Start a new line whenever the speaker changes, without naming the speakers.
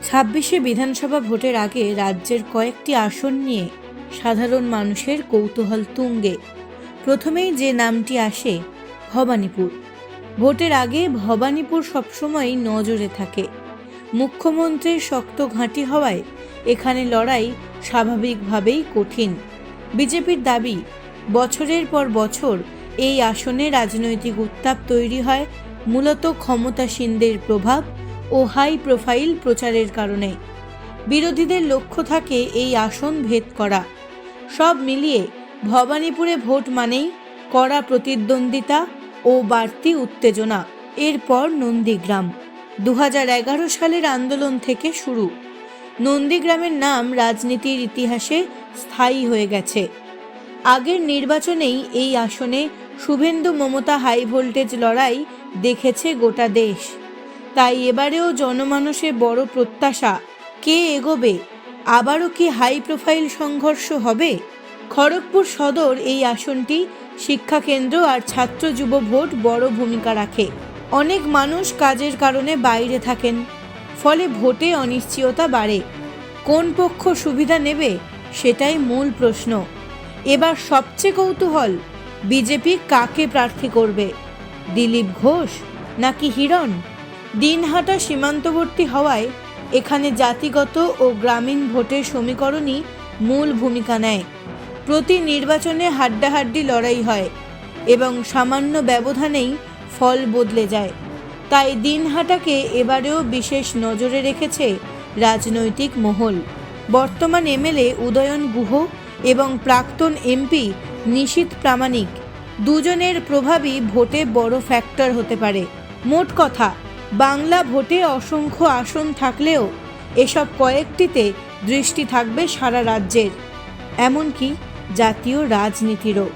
ছাব্বিশে বিধানসভা ভোটের আগে রাজ্যের কয়েকটি আসন নিয়ে সাধারণ মানুষের কৌতূহল তুঙ্গে। প্রথমেই যে নামটি আসে, ভবানীপুর। ভোটের আগে ভবানীপুর সবসময়ই নজরে থাকে। মুখ্যমন্ত্রীর শক্ত ঘাঁটি হওয়ায় এখানে লড়াই স্বাভাবিকভাবেই কঠিন। বিজেপির দাবি, বছরের পর বছর এই আসনে রাজনৈতিক উত্তাপ তৈরি হয় মূলত ক্ষমতাসীনদের প্রভাব ও হাই প্রোফাইল প্রচারের কারণে। বিরোধীদের লক্ষ্য থাকে এই আসন ভেদ করা। সব মিলিয়ে ভবানীপুরে ভোট মানেই কড়া প্রতিদ্বন্দ্বিতা ও বাড়তি উত্তেজনা। এরপর নন্দীগ্রাম। 2011 সালের আন্দোলন থেকে শুরু। নন্দীগ্রামের নাম রাজনীতির ইতিহাসে স্থায়ী হয়ে গেছে। আগের নির্বাচনেই এই আসনে শুভেন্দু মমতা হাই ভোল্টেজ লড়াই দেখেছে গোটা দেশ। তাই এবারেও জনমানসে বড় প্রত্যাশা, কে এগোবে? আবারও কি হাই প্রোফাইল সংঘর্ষ হবে? খড়গপুর সদর এই আসনটি শিক্ষাকেন্দ্র আর ছাত্র যুব ভোট বড় ভূমিকা রাখে। অনেক মানুষ কাজের কারণে বাইরে থাকেন, ফলে ভোটে অনিশ্চয়তা বাড়ে। কোন পক্ষ সুবিধা নেবে সেটাই মূল প্রশ্ন। এবার সবচেয়ে কৌতূহল, বিজেপি কাকে প্রার্থী করবে? দিলীপ ঘোষ নাকি হিরণ? দিনহাটা সীমান্তবর্তী হওয়ায় এখানে জাতিগত ও গ্রামীণ ভোটের সমীকরণই মূল ভূমিকা নেয়। প্রতি নির্বাচনে হাড্ডাহাড্ডি লড়াই হয় এবং সামান্য ব্যবধানেই ফল বদলে যায়। তাই দিনহাটাকে এবারেও বিশেষ নজরে রেখেছে রাজনৈতিক মহল। বর্তমান এমএলএ উদয়ন গুহ এবং প্রাক্তন এমপি নিশীথ প্রামাণিক, দুজনের প্রভাবই ভোটে বড় ফ্যাক্টর হতে পারে। মোট কথা, বাংলা ভোটে অসংখ্য আসন থাকলেও এসব কয়েকটিতে দৃষ্টি থাকবে সারা রাজ্যের, এমনকি জাতীয় রাজনীতিরও।